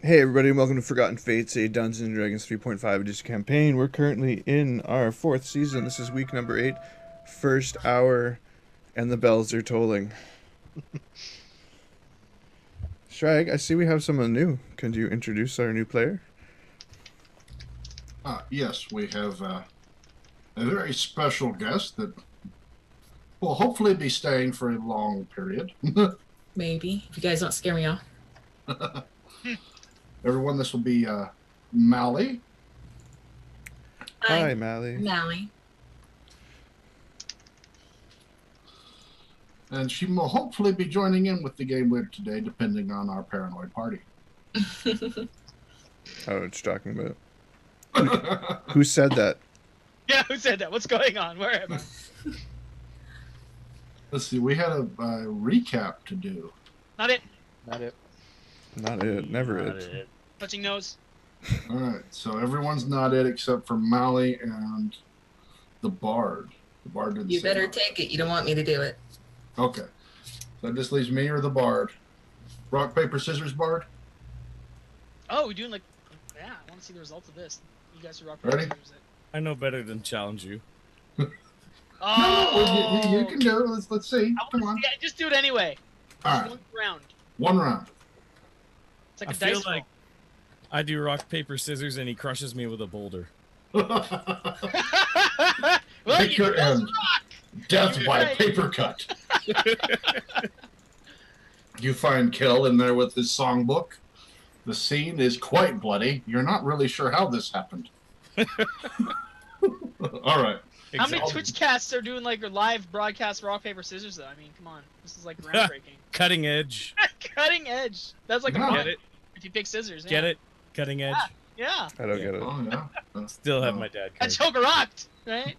Hey everybody, and welcome to Forgotten Fates, a Dungeons & Dragons 3.5 edition campaign. We're currently in our 4th season. This is week number 8, first hour, and the bells are tolling. Sragg, I see we have someone new. Can you introduce our new player? Yes, we have a very special guest that will hopefully be staying for a long period. Maybe, if you guys don't scare me off. Everyone, this will be Mally. Hi, Mally. Mally. And she will hopefully be joining in with the game later today, depending on our paranoid party. Oh, what you talking about? Who said that? Yeah, who said that? What's going on? Where am I? Let's see, we had a recap to do. Not it. Not it. Not it. Never Not it. it. Touching nose. All right, so everyone's not it except for Mally and the Bard. The Bard didn't You say better no. take it. You don't want me to do it. Okay. So that just leaves me or the Bard. Rock, paper, scissors, Bard? Oh, we're doing like... Yeah, I want to see the results of this. You guys are rocking. Ready? I know better than challenge you. Oh! No, you can do it. Let's see. Come on. Yeah, just do it anyway. All Just right. one round. One round. It's like I a feel dice roll. like I do rock, paper, scissors, and he crushes me with a boulder. Well, Pick you your chose end. rock. Death You're by right. paper cut. You find Kel in there with his songbook. The scene is quite bloody. You're not really sure how this happened. All right. How many Exactly. Twitch casts are doing like a live broadcast rock, paper, scissors though? I mean, come on. This is like groundbreaking. Cutting edge. Cutting edge. That's like a Yeah. fun Get it? if you pick scissors. Yeah. Get it? Cutting edge. Yeah. I don't get it. Oh, yeah. Still have my dad That card. Joker rocked, right?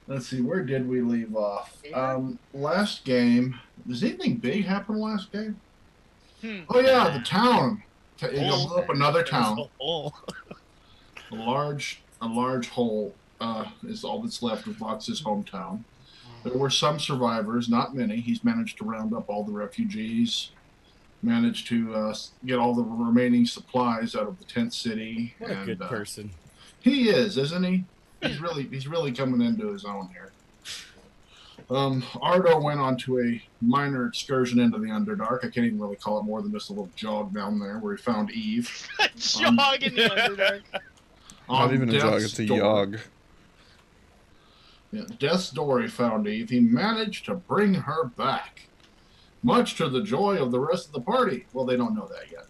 Let's see. Where did we leave off? Last game. Does anything big happen last game? Oh, yeah. The town. You blew up another town. Oh. A large hole is all that's left of Vox's hometown. There were some survivors, not many. He's managed to round up all the refugees, managed to get all the remaining supplies out of the tent city. What a good person. He is, isn't he? He's really coming into his own here. Ardo went on to a minor excursion into the Underdark. I can't even really call it more than just a little jog down there where he found Eve. Jog in the Underdark. Not even a jog, it's a yog. Yeah, Death's Door he found Eve. He managed to bring her back, much to the joy of the rest of the party. Well, they don't know that yet.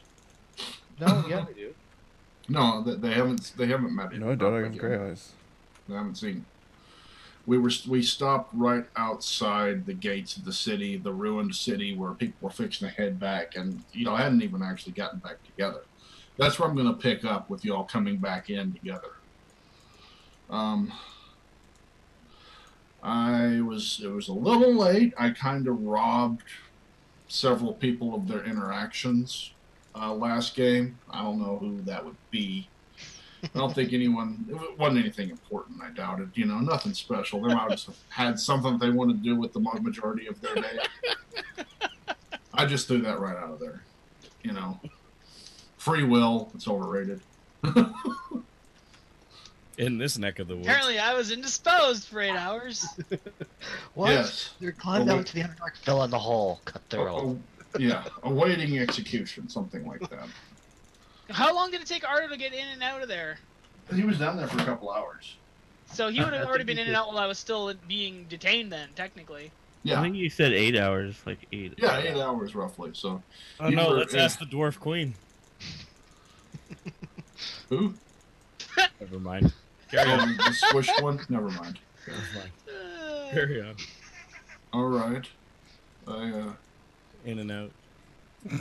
No, yeah, they do. No, they haven't met him. No, I don't have gray eyes. They haven't seen. We stopped right outside the gates of the city, the ruined city where people were fixing to head back, and I hadn't even actually gotten back together. That's where I'm going to pick up with y'all coming back in together. It was a little late. I kind of robbed several people of their interactions last game. I don't know who that would be. I don't think it wasn't anything important, I doubt it. Nothing special. They might have had something they wanted to do with the majority of their day. I just threw that right out of there. Free will, it's overrated. In this neck of the woods. Apparently, I was indisposed for 8 hours. What? Yes. They're climbed down to the Underdark, fell in the hole, cut their own. Yeah, awaiting execution, something like that. How long did it take Ardo to get in and out of there? He was down there for a couple hours. So he would have I already think been he in and did. out while I was still being detained then, technically. Yeah, I think you said 8 hours, like 8. yeah, 8 hours roughly. So Oh You no, were let's in- ask the dwarf queen. who? Never mind. Carry on. The squished one? Never mind. Never mind. Carry on. All right. In and out.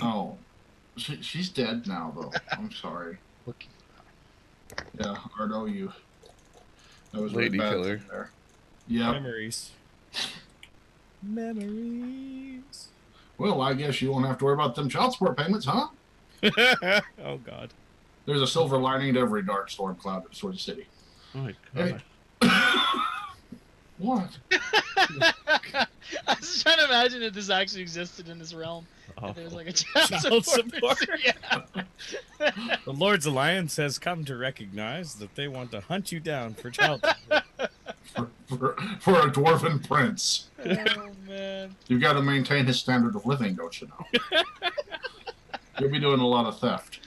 Oh, she's dead now though. I'm sorry. Look, Yeah, Ardo, that was Lady really bad killer. thing there. Yeah. Memories. Memories. Well, I guess you won't have to worry about them child support payments, huh? Oh god. There's a silver lining to every dark storm cloud that destroys the city. Oh my Hey. god. What? I was trying to imagine if this actually existed in this realm. If there was like a Child support. Yeah. The Lord's Alliance has come to recognize that they want to hunt you down for child support. For a dwarven prince. Oh man. You've got to maintain his standard of living, don't you know? You'll be doing a lot of theft.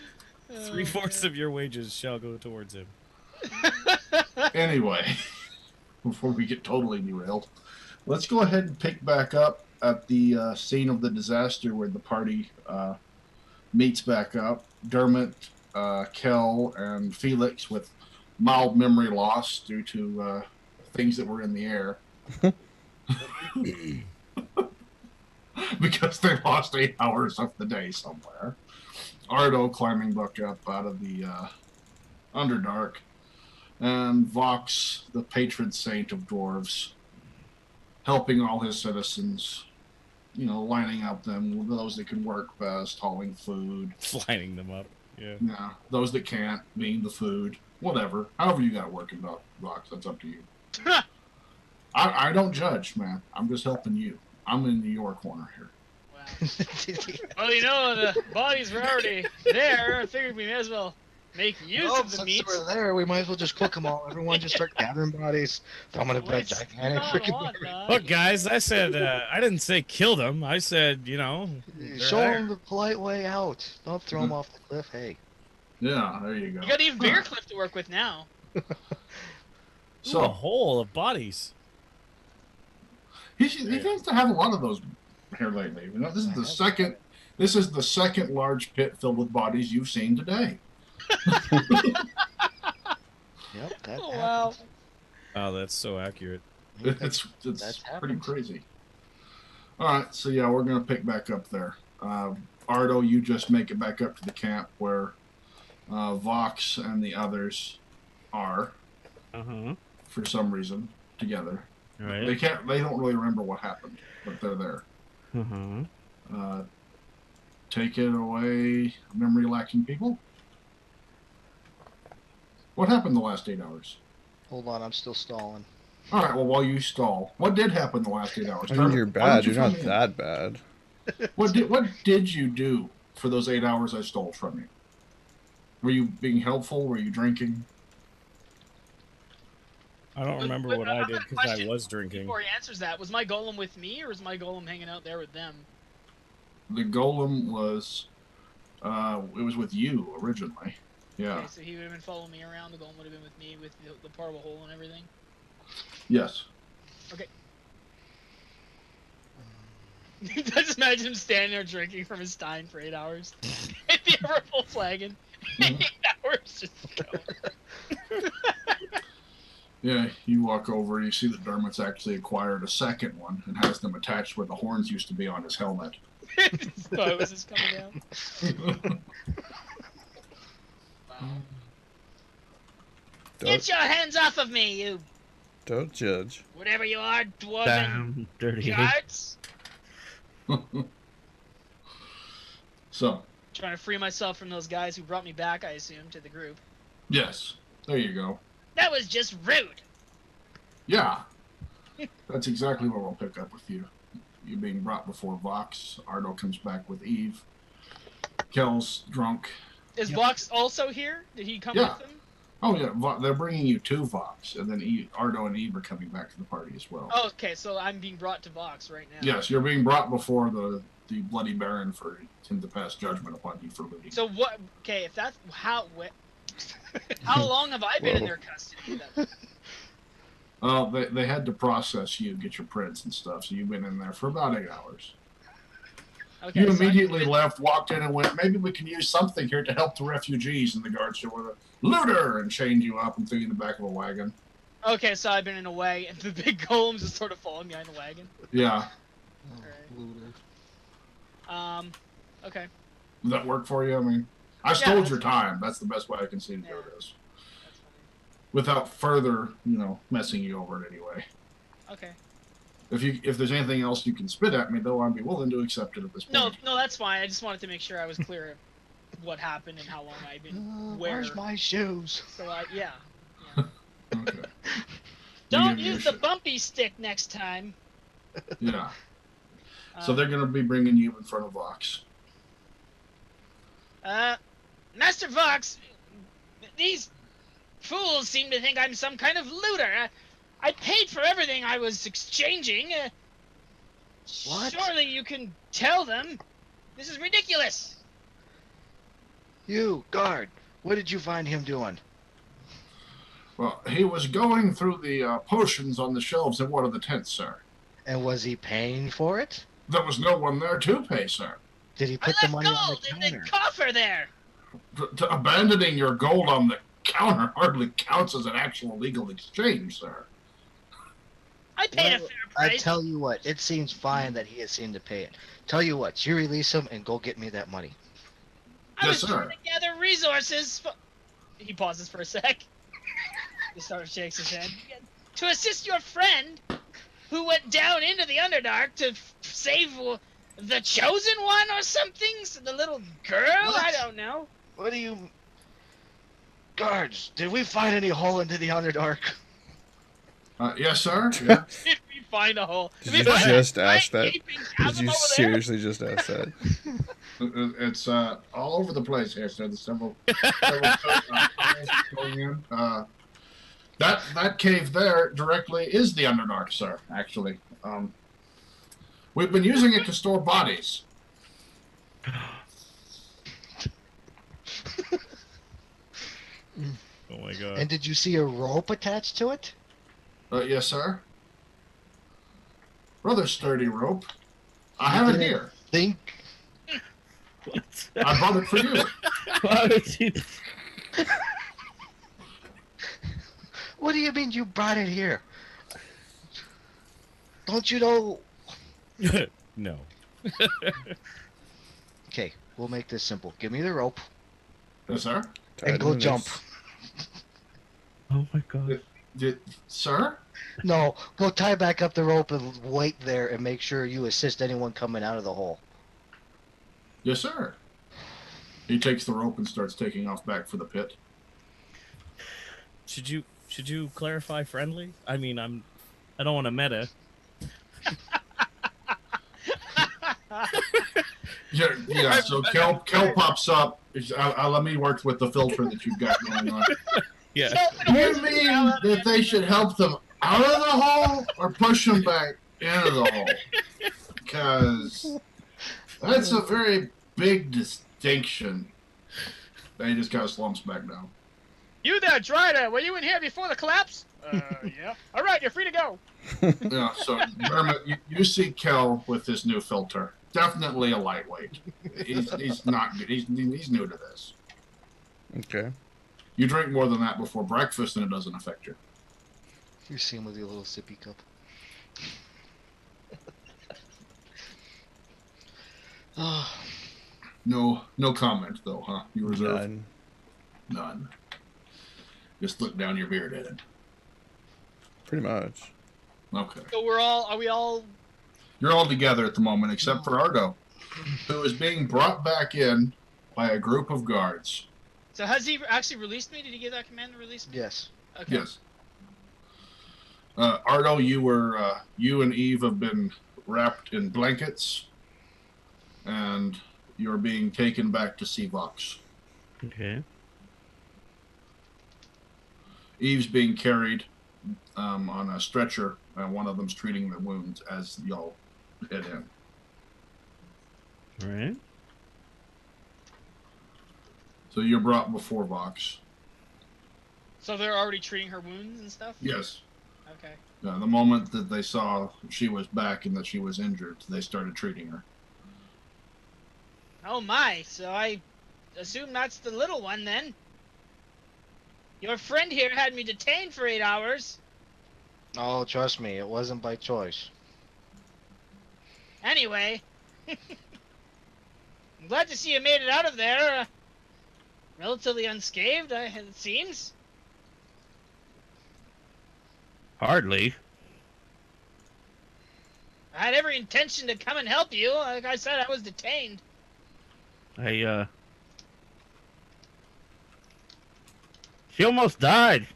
3/4 of your wages shall go towards him. Anyway, before we get totally derailed, let's go ahead and pick back up at the scene of the disaster where the party meets back up. Dermot, Kel, and Felix with mild memory loss due to things that were in the air. Because they lost 8 hours of the day somewhere. Ardo climbing back up out of the Underdark. And Vox, the patron saint of dwarves, helping all his citizens, you know, lining up them, those that can work best, hauling food. Lining them up. Yeah. Yeah, those that can't, being the food, whatever. However you got to work in Vox, that's up to you. I don't judge, man. I'm just helping you. I'm in your corner here. Wow. Well, you know, the bodies were already there. I figured we may as well make use of the since meat. we're there, we might as well just cook them all. Everyone just start gathering bodies. Throw them in a big gigantic freaking Look, guys, I said, I didn't say kill them. I said, you know. Show them the polite way out. Don't throw them off the cliff. Hey. Yeah, there you go. You got an even bigger cliff to work with now. So a hole of bodies. He seems to have a lot of those here lately. You know, this is the second. This is the second large pit filled with bodies you've seen today. Yep, that Oh, wow. happens. Oh, that's so accurate. It's That pretty happens. crazy. All right, so yeah, we're gonna pick back up there. Ardo, you just make it back up to the camp where Vox and the others are for some reason together. Right. They can't. They don't really remember what happened, but they're there. Take it away, memory lacking people. What happened the last 8 hours? Hold on, I'm still stalling. All right. Well, while you stall, what did happen the last 8 hours? I mean, you're Why bad. don't you You're not fill me in? that bad. What did you do for those 8 hours I stole from you? Were you being helpful? Were you drinking? I don't remember what I did because I was drinking. Before he answers that, was my golem with me, or was my golem hanging out there with them? The golem was, it was with you originally. Yeah. Okay, so he would have been following me around. The golem would have been with me with the portable hole and everything. Yes. Okay. I just imagine him standing there drinking from his stein for 8 hours. The ever full flagon. 8 hours just going. Yeah. You walk over and you see that Dermot's actually acquired a second one and has them attached where the horns used to be on his helmet. So it was just coming down. Wow. Get your hands off of me, you Don't judge. whatever you are, dwarven Damn, dirty. guards. So, Trying to free myself from those guys who brought me back, I assume, to the group. yes. There you go. That was just rude. Yeah. That's exactly where we'll pick up with you. You being brought before Vox. Ardo comes back with Eve. Kel's drunk. Is Vox also here? Did he come Yeah. with them? Oh, yeah. They're bringing you to Vox. And then Ardo and Eve are coming back to the party as well. Oh, okay, so I'm being brought to Vox right now. Yes, you're being brought before the Bloody Baron for him to pass judgment upon you for looting. So what? Okay, if that's how long have I been in their custody? Then? They had to process you, get your prints and stuff, so you've been in there for about 8 hours. Okay, You so immediately left, walked in, and went, maybe we can use something here to help the refugees. And the guards said, "Well, looter!" and chained you up and threw you in the back of a wagon. Okay, so I've been in a way, and the big golem's just sort of following behind the wagon. Yeah. Okay. Does that work for you? I mean, I stole your time. That's the best way I can see to do this. That's funny. Without further, messing you over in any way. Okay. If there's anything else you can spit at me, though, I'd be willing to accept it at this point. No, that's fine. I just wanted to make sure I was clear of what happened and how long I've been where. Where's my shoes? So yeah. Okay. Don't give you use a the bumpy stick next time. Yeah. So they're going to be bringing you in front of Vox. Master Vox, these fools seem to think I'm some kind of looter. I paid for everything I was exchanging. What? Surely you can tell them. This is ridiculous. You, guard, what did you find him doing? Well, he was going through the potions on the shelves in one of the tents, sir. And was he paying for it? There was no one there to pay, sir. Did he I put the left money on gold the in counter? the coffer there. Abandoning your gold on the counter hardly counts as an actual legal exchange, sir. I paid a Well, fair I price. tell you what, it seems fine that he has seen to pay it. Tell you what, you release him and go get me that money. I Yes, was sir. trying to gather resources. He pauses for a sec. The star shakes his head. To assist your friend, who went down into the Underdark to save the Chosen One or something? So the little girl? What? I don't know. What do you... Guards, did we find any hole into the Underdark? Yes, sir. Yeah. Did we find a hole? Did we you find just a ask giant that? gaping Did chasm you over seriously just ask that? It's all over the place here, sir. There's several tunnels going in. That cave there directly is the Underdark, sir. Actually, we've been using it to store bodies. Oh my god. And did you see a rope attached to it? Yes, sir. Rather sturdy rope. I have it didn't here. Think... What? I brought it for you. Why would you? What do you mean you brought it here? Don't you know... No. Okay, we'll make this simple. Give me the rope Yes, sir. and go jump. Oh my god. Sir? No, go tie back up the rope and wait there and make sure you assist anyone coming out of the hole. Yes, sir. He takes the rope and starts taking off back for the pit. Should you clarify friendly? I mean, I don't want to meta. Yeah. So Kel pops up. Let me work with the filter that you've got going on. Yeah. You mean that they should help them out of the hole or push them back into the hole? Because that's a very big distinction. Then he just kind of slumps back down. You there, Drider? Were you in here before the collapse? Yeah. All right, you're free to go. Yeah. So Dermot, you see Kel with this new filter. Definitely a lightweight. He's not good. He's new to this. Okay. You drink more than that before breakfast, and it doesn't affect you. You see him with your little sippy cup. Oh, No comment though, huh? You reserve None. none. Just look down your beard at it. Pretty much. Okay. So are we all? You're all together at the moment, except for Ardo, who is being brought back in by a group of guards. So has he actually released me? Did he give that command to release me? yes. Okay. Yes. Ardo, you and Eve have been wrapped in blankets, and you're being taken back to see Vox. Okay. Eve's being carried on a stretcher, and one of them's treating the wounds as y'all head in. All right. So you're brought before Vox. So they're already treating her wounds and stuff? Yes. Okay. The moment that they saw she was back and that she was injured, they started treating her. Oh my, so I assume that's the little one then. Your friend here had me detained for 8 hours. Oh, trust me, it wasn't by choice. Anyway, I'm glad to see you made it out of there. Relatively unscathed, it seems. Hardly. I had every intention to come and help you. Like I said, I was detained. She almost died.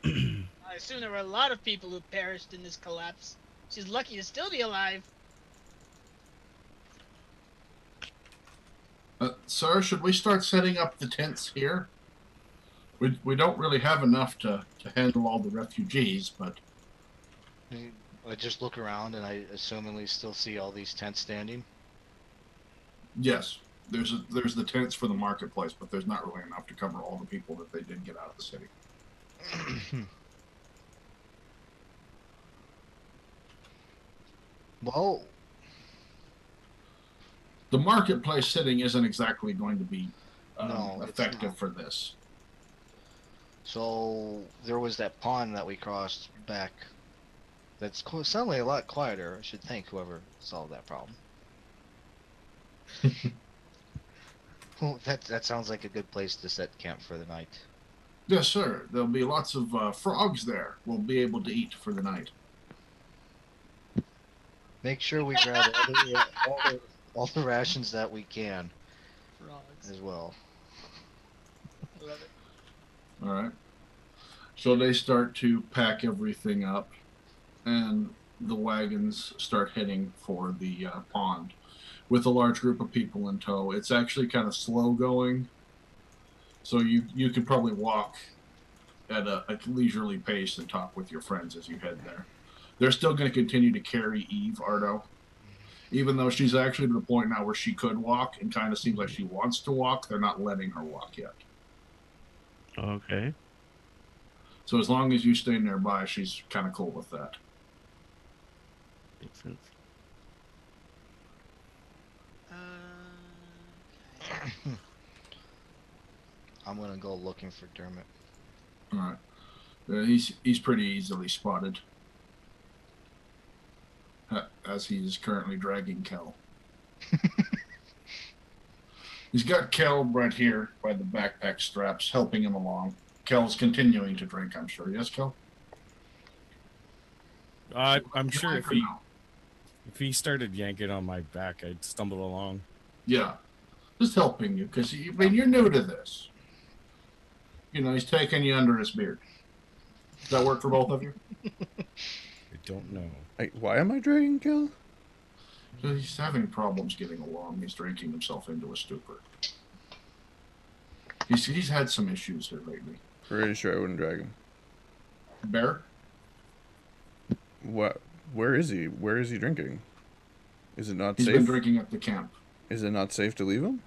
I I assume there were a lot of people who perished in this collapse. She's lucky to still be alive. Sir, should we start setting up the tents here? We don't really have enough to handle all the refugees, but... I just look around and I assumingly still see all these tents standing. Yes, there's the tents for the marketplace, but there's not really enough to cover all the people that they did get out of the city. Well, The marketplace sitting isn't exactly going to be No, it's effective not. for this. so there was that pond that we crossed back. That's suddenly a lot quieter. I should thank whoever solved that problem. Well, that sounds like a good place to set camp for the night. Yes, sir. There'll be lots of frogs there. We'll be able to eat for the night. Make sure we grab all the rations that we can Frogs. as well. I love it. All right. So they start to pack everything up, and the wagons start heading for the pond with a large group of people in tow. It's actually kind of slow going, so you could probably walk at a leisurely pace and talk with your friends as you head there. They're still going to continue to carry Eve, Ardo. Even though she's actually to the point now where she could walk and kind of seems like she wants to walk, they're not letting her walk yet. Okay. So as long as you stay nearby, she's kind of cool with that. Makes sense. Okay. I'm gonna go looking for Dermot. All right. He's pretty easily spotted, as he's currently dragging Kel. He's got Kel right here by the backpack straps, helping him along. Kel's continuing to drink, I'm sure. Yes, Kel? I'm sure For now. if he started yanking on my back, I'd stumble along. Yeah. Just helping you, because you're new to this. You know, he's taking you under his beard. Does that work for both of you? I don't know. Why am I dragging Kel? He's having problems getting along. He's drinking himself into a stupor. He's had some issues here lately. Pretty sure I wouldn't drag him. Bear? What? Where is he? Where is he drinking? Is it not He's safe? been drinking at the camp. Is it not safe to leave him?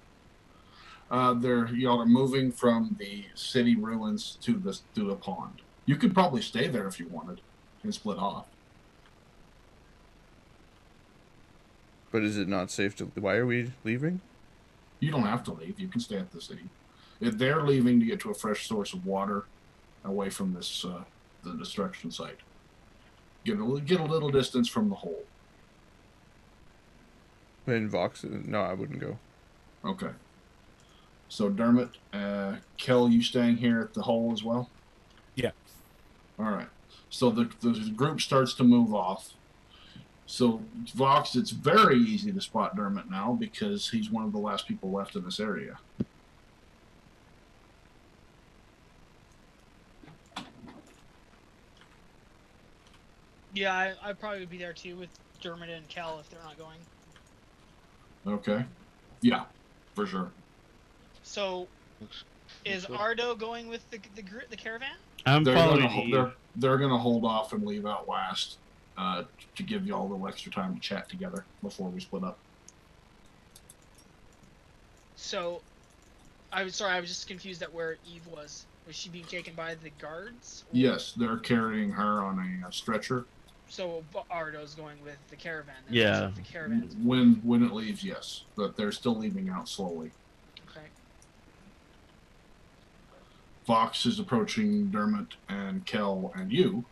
Y'all are moving from the city ruins to the pond. You could probably stay there if you wanted and split off. But is it not safe to? Why are we leaving? You don't have to leave. You can stay at the city. If they're leaving to get to a fresh source of water away from this the destruction site. Get a little distance from the hole. In Vox? No, I wouldn't go. Okay. So Dermot, Kel, you staying here at the hole as well? Yeah. All right. So the group starts to move off. So Vox, it's very easy to spot Dermot now because he's one of the last people left in this area. Yeah, I'd probably be there too with Dermot and Kel if they're not going. Okay. Yeah, for sure. So, is good. Ardo going with the caravan? I'm They're following gonna, you. they're gonna hold off and leave out last to give you all a little extra time to chat together before we split up. So, I was just confused at where Eve was. Was she being taken by the guards? Or- Yes, they're carrying her on a stretcher. So Ardo's going with the caravan. Then. Yeah. So the caravan's When it leaves, yes, but they're still leaving out slowly. okay. Fox is approaching Dermot and Kel and you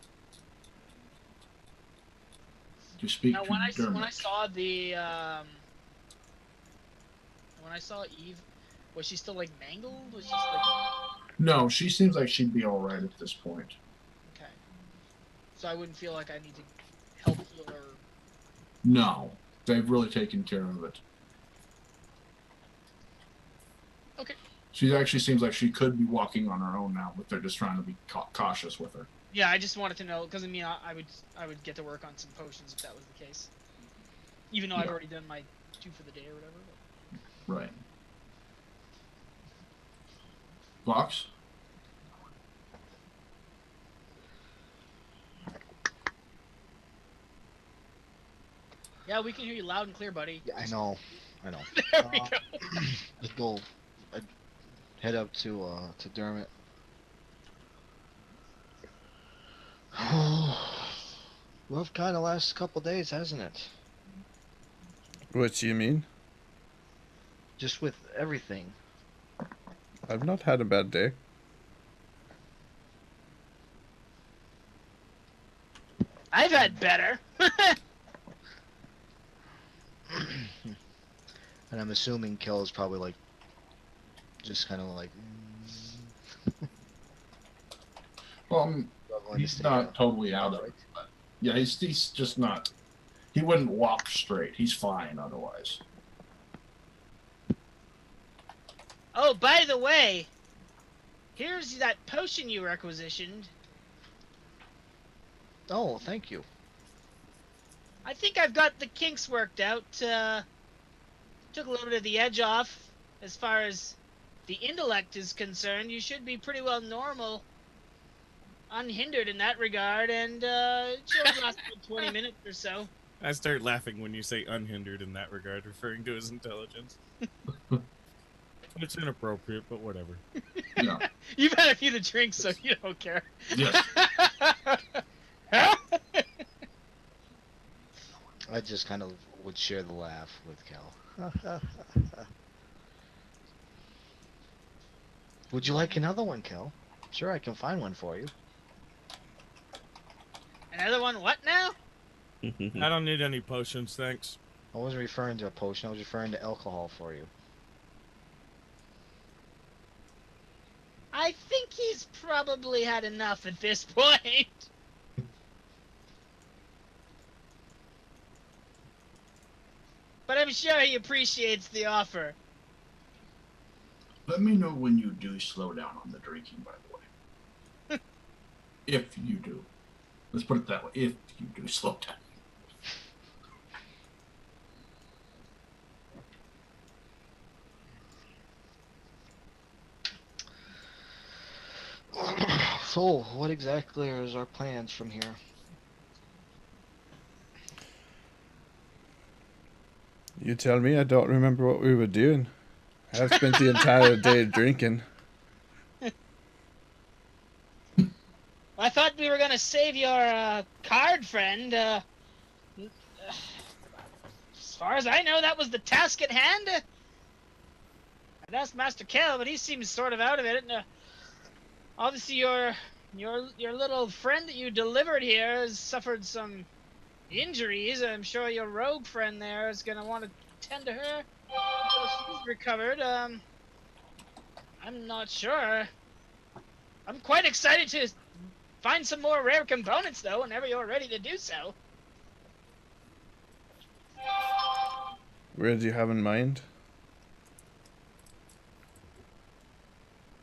to speak Now, to when I Dermot. saw when I saw Eve, was she still like mangled? Was she just like No, she seems like she'd be all right at this point. okay? So I wouldn't feel like I need to help heal her. No, they've really taken care of it. Okay. She actually seems like she could be walking on her own now, but they're just trying to be cautious with her. Yeah, I just wanted to know because I mean I would get to work on some potions if that was the case. Even though I've Yeah. already done my 2 for the day or whatever. Right. Fox? Yeah, we can hear you loud and clear, buddy. Yeah, I know. There we go. Let's go. Head up to Dermot. Rough kind of last couple days, hasn't it? What do you mean? Just with everything. I've not had a bad day. I've had better. And I'm assuming Kel is probably like, just kind of like. Well, struggling to he's stay not up. totally out of Right. it. But yeah, he's just not. He wouldn't walk straight. He's fine otherwise. Oh, by the way, here's that potion you requisitioned. Oh, thank you. I think I've got the kinks worked out. Took a little bit of the edge off as far as the intellect is concerned. You should be pretty well normal, unhindered in that regard, and it should last about 20 minutes or so. I start laughing when you say unhindered in that regard, referring to his intelligence. It's inappropriate, but whatever. Yeah. You've had a few to drink, so you don't care. Yes. I just kind of would share the laugh with Kel. Would you like another one, Kel? Sure, I can find one for you. Another one? What now? I don't need any potions, thanks. I wasn't referring to a potion, I was referring to alcohol for you. I think he's probably had enough at this point. But I'm sure he appreciates the offer. Let me know when you do slow down on the drinking, by the way. If you do. Let's put it that way. If you do slow down. So, what exactly is our plans from here? You tell me. I don't remember what we were doing. I've spent the entire day drinking. I thought we were gonna save your card friend. As far as I know, that was the task at hand. I'd asked Master Kel, but he seems sort of out of it. And, obviously, your little friend that you delivered here has suffered some injuries. I'm sure your rogue friend there is gonna want to tend to her until she's recovered. I'm not sure. I'm quite excited to find some more rare components, though, whenever you're ready to do so. Where do you have in mind?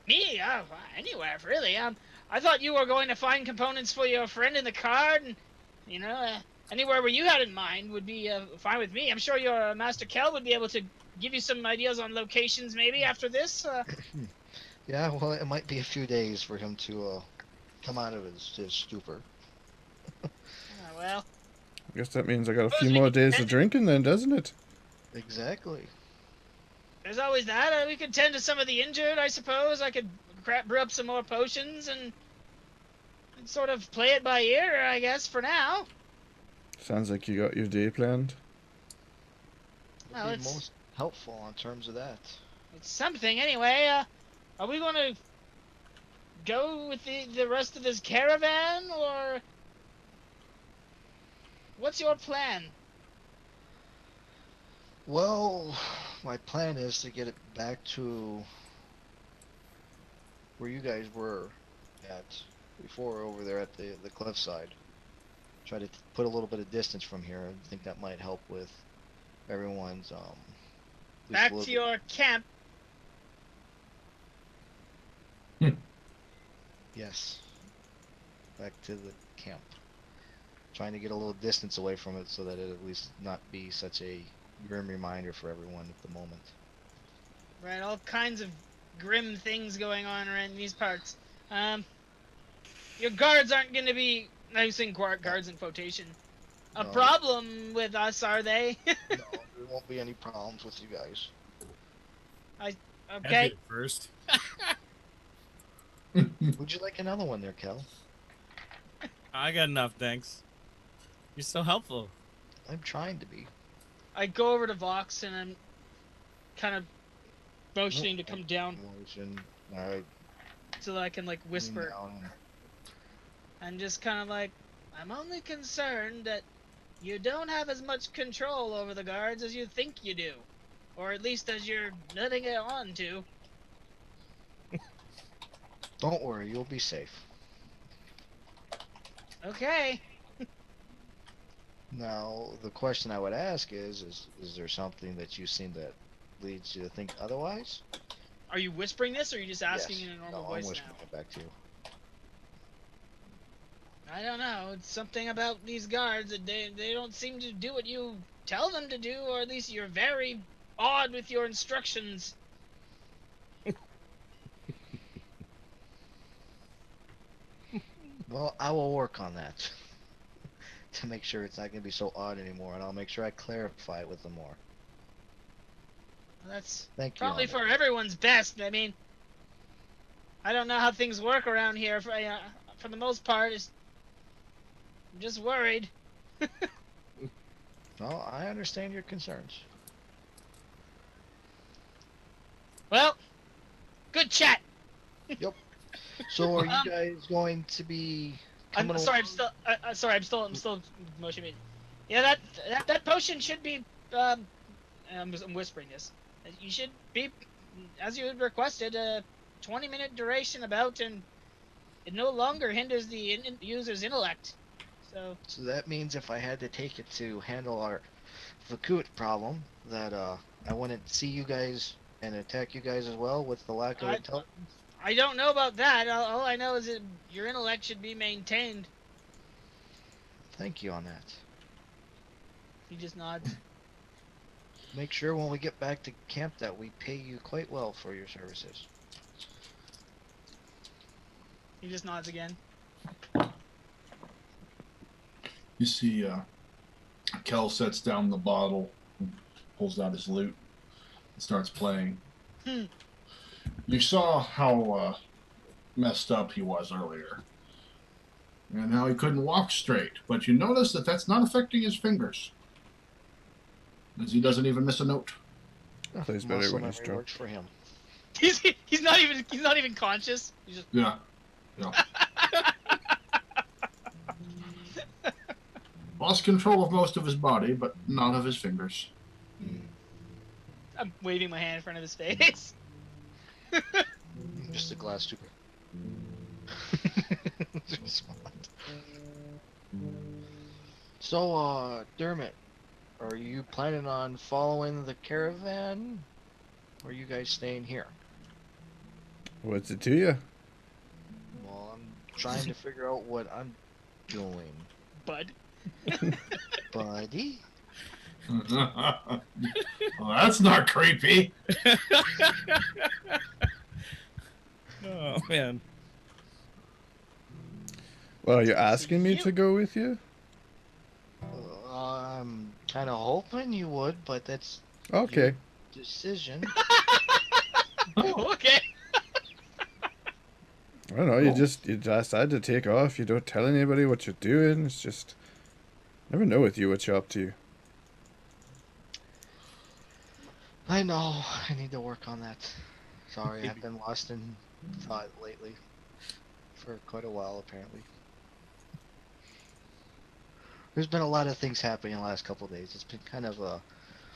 Me? Anywhere, really. I thought you were going to find components for your friend in the card, and, you know, anywhere where you had in mind would be fine with me. I'm sure your Master Kel would be able to give you some ideas on locations, maybe, after this. Yeah, well, it might be a few days for him to come out of his stupor. Well, I guess that means I got a few more days of drinking then, doesn't it? Exactly. there's always that. We could tend to some of the injured, I suppose. I could brew up some more potions and sort of play it by ear, I guess, for now. Sounds like you got your day planned. Well, Would be it's- most helpful in terms of that. It's something, anyway. Are we going to go with the rest of this caravan, or what's your plan? Well, my plan is to get it back to where you guys were at before, over there at the cliffside. Try to put a little bit of distance from here. I think that might help with everyone's at least a Back little to bit. your camp. Yes. back to the camp. Trying to get a little distance away from it so that it at least not be such a grim reminder for everyone at the moment. Right, all kinds of grim things going on around these parts. Your guards aren't going to be, I'm saying guards in quotation, a No. problem with us, are they? No, there won't be any problems with you guys. Okay. At first. Would you like another one there, Kel? I got enough, thanks. You're so helpful. I'm trying to be. I go over to Vox and I'm kind of motioning to come down Motion. Alright. so that I can like whisper. And just kind of like, I'm only concerned that you don't have as much control over the guards as you think you do. Or at least as you're letting it on to. Don't worry, you'll be safe. Okay. Now, the question I would ask is there something that you've seen that leads you to think otherwise? Are you whispering this or are you just asking Yes. in a normal No, voice I'm whispering now? it back to you. I don't know. It's something about these guards that they don't seem to do what you tell them to do, or at least you're very odd with your instructions. Well, I will work on that to make sure it's not going to be so odd anymore, and I'll make sure I clarify it with them more. That's Thank you. probably on for that. everyone's best. I mean, I don't know how things work around here. For the most part, I'm just worried. Well, I understand your concerns. Well, good chat. So, are you guys going to be? I'm coming sorry. along? I'm still motion. Yeah, that potion should be. I'm whispering this. You should be, as you had requested, a 20-minute duration about, and it no longer hinders the user's intellect. So that means if I had to take it to handle our Vakut problem, that I wouldn't see you guys and attack you guys as well with the lack of intelligence. I don't know about that. All I know is that your intellect should be maintained. Thank you on that. He just nods. Make sure when we get back to camp that we pay you quite well for your services. He just nods again. You see, Kel sets down the bottle, pulls out his lute, and starts playing. You saw how messed up he was earlier, and how he couldn't walk straight. But you notice that that's not affecting his fingers, as he doesn't even miss a note. Plays better Muscle when he's memory drunk. works for him. He's not even conscious. He's just Yeah. Lost control of most of his body, but not of his fingers. I'm waving my hand in front of his face. Just a glass stupor. So, Dermot, are you planning on following the caravan? Or are you guys staying here? What's it to you? Well, I'm trying to figure out what I'm doing. Bud. Buddy? Well, that's not creepy. Oh, man. Well, are you asking me to go with you? I'm kind of hoping you would, but that's Okay. your decision. Okay. I don't know. You decide to take off. You don't tell anybody what you're doing. It's just never know with you what you're up to. I know. I need to work on that. Sorry, I've been lost in thought lately. For quite a while, apparently. There's been a lot of things happening in the last couple of days. It's been kind of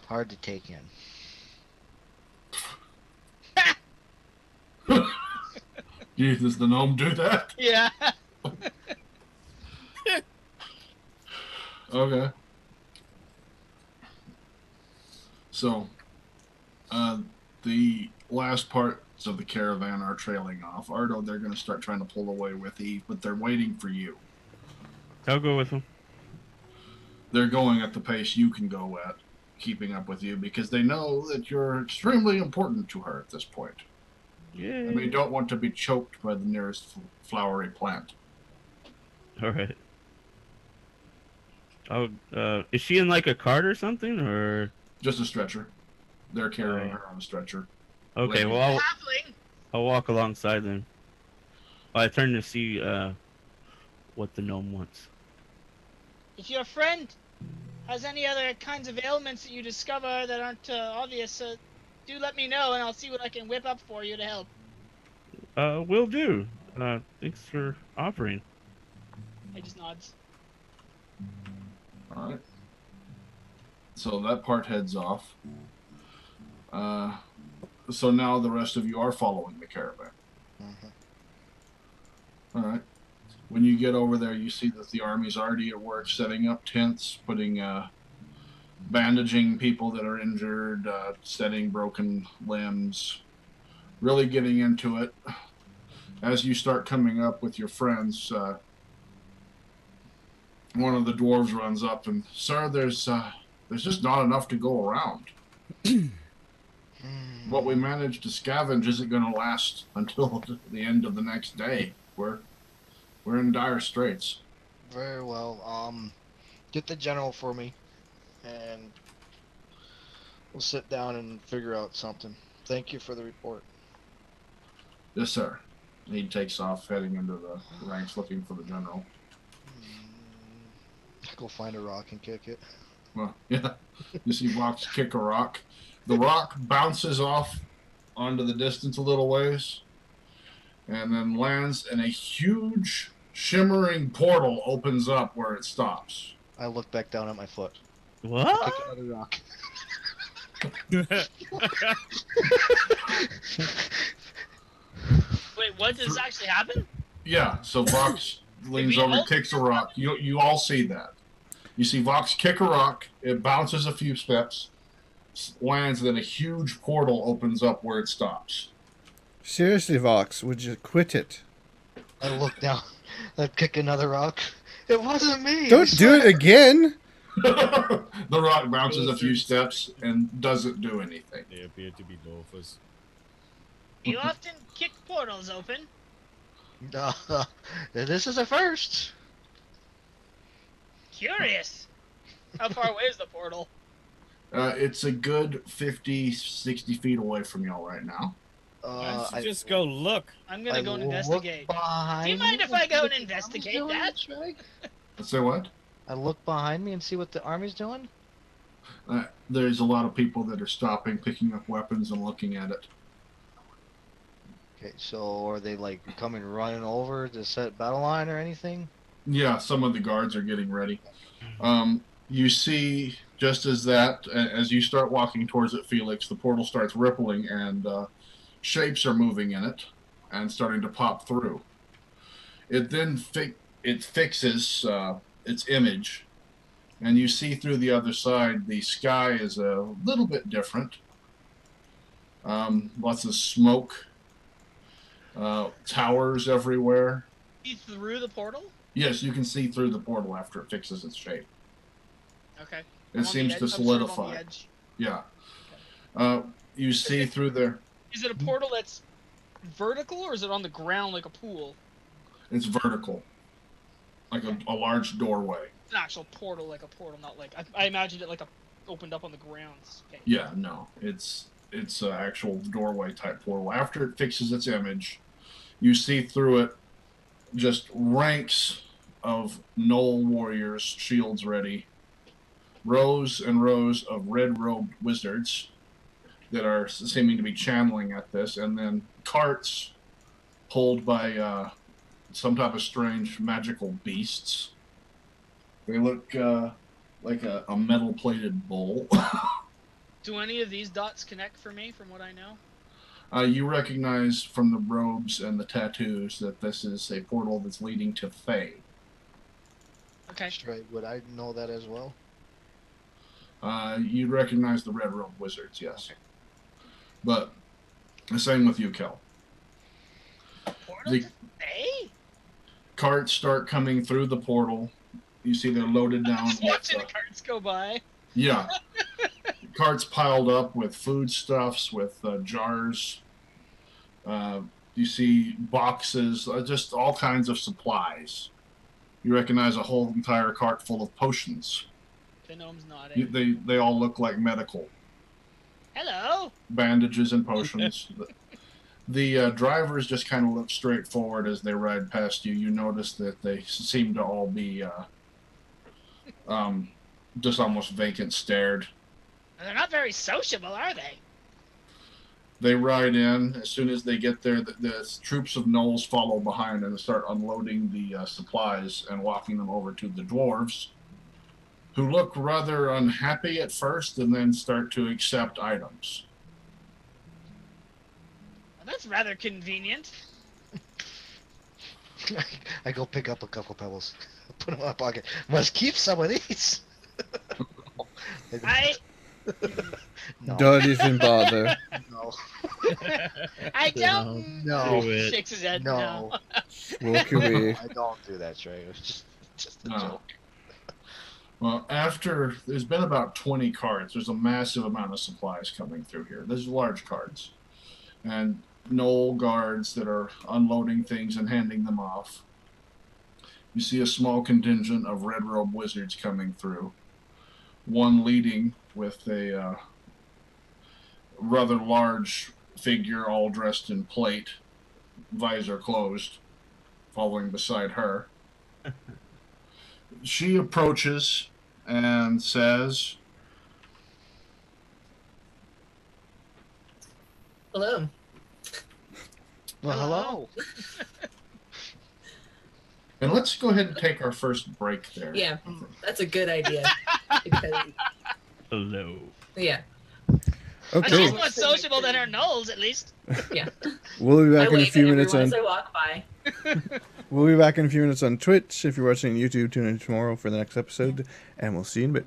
hard to take in. Does the gnome do that? Yeah. Okay. So, The last parts of the caravan are trailing off. Ardo, they're going to start trying to pull away with Eve, but they're waiting for you. I'll go with him. They're going at the pace you can go at, keeping up with you, because they know that you're extremely important to her at this point. Yeah. And they don't want to be choked by the nearest flowery plant. All right. Oh, is she in like a cart or something, or? Just a stretcher. They're carrying her on a stretcher. Okay, Lady. well, Halfling. I'll walk alongside them. I turn to see what the gnome wants. If your friend has any other kinds of ailments that you discover that aren't obvious, do let me know, and I'll see what I can whip up for you to help. Will do. Thanks for offering. He just nods. Alright. So that part heads off. So now the rest of you are following the caravan. Alright. When you get over there, you see that the army's already at work setting up tents, putting, bandaging people that are injured, setting broken limbs, really getting into it. As you start coming up with your friends, one of the dwarves runs up and, "Sir, there's just not enough to go around. What we managed to scavenge isn't going to last until the end of the next day. We're in dire straits." Very well. Get the general for me, and we'll sit down and figure out something. Thank you for the report. "Yes, sir." He takes off, heading into the ranks, looking for the general. Go find a rock and kick it. Well, yeah. You see Vox kick a rock. The rock bounces off onto the distance a little ways, and then lands, and a huge shimmering portal opens up where it stops. I look back down at my foot. What? Kick another rock. Wait, what does actually happen? Yeah, so Vox leans we over, all- kicks a rock. You all see that. You see Vox kick a rock. It bounces a few steps, lands, then a huge portal opens up where it stops. Seriously, Vox, would you quit it? I look down. I kick another rock. It wasn't me. I Don't do it swear. again! The rock bounces a few steps and doesn't do anything. They appear to be dwarfs. You often kick portals open. This is a first. Curious. How far away is the portal? It's a good 50, 60 feet away from y'all right now. Why don't you just go look? I'm gonna go and investigate. Do you mind if I go and investigate that? Say what? I look behind me and see what the army's doing. There's a lot of people that are stopping, picking up weapons, and looking at it. Okay, so are they like coming running over to set battle line or anything? Yeah, some of the guards are getting ready. You see, just as you start walking towards it, Felix, the portal starts rippling, and shapes are moving in it and starting to pop through. It then fixes its image, and you see through the other side. The sky is a little bit different. Lots of smoke, towers everywhere. See through the portal? Yes, you can see through the portal after it fixes its shape. Okay. It seems to solidify. Yeah. You see through there. Is it a portal that's vertical, or is it on the ground like a pool? It's vertical, like a large doorway. It's an actual portal, like a portal, not like I imagined it like opened up on the ground. Okay. Yeah, no, it's an actual doorway type portal. After it fixes its image, you see through it just ranks of gnoll warriors, shields ready, rows and rows of red-robed wizards that are seeming to be channeling at this, and then carts pulled by some type of strange magical beasts. They look like a metal-plated bull. Do any of these dots connect for me, from what I know? You recognize from the robes and the tattoos that this is a portal that's leading to Fae. Okay. Right, would I know that as well? You'd recognize the red-robed wizards, yes. But The same with you, Kel. Portal The to stay? carts start coming through the portal. You see they're loaded down Just with watching the carts go by. yeah, carts piled up with foodstuffs, with jars. You see boxes, just all kinds of supplies. You recognize a whole entire cart full of potions. The gnome's nodding. They all look like medical Hello. bandages and potions. The drivers just kind of look straight forward as they ride past you. You notice that they seem to all be just almost vacant stared. They're not very sociable, are they? They ride in. As soon as they get there, the troops of gnolls follow behind and start unloading the supplies and walking them over to the dwarves, who look rather unhappy at first and then start to accept items. Well, that's rather convenient. I go pick up a couple pebbles, put them in my pocket. Must keep some of these. I No. Don't even bother. No. I don't. No. Do it. Shakes his head. No. Walk away. I don't do that, Trey. It was just a No. joke. Well, after there's been about 20 carts, there's a massive amount of supplies coming through here. There's large carts and gnoll guards that are unloading things and handing them off. You see a small contingent of red robe wizards coming through. One leading with a rather large figure, all dressed in plate, visor closed, following beside her. She approaches and says, Hello. Well, hello. and let's go ahead and take our first break there. Yeah, that's a good idea. Because, Hello. yeah, She's Okay, more sociable than her gnolls, at least. yeah. we'll be back I in a wave few at minutes everyone on. as I walk by. We'll be back in a few minutes on Twitch. If you're watching on YouTube, tune in tomorrow for the next episode, and we'll see you in a bit.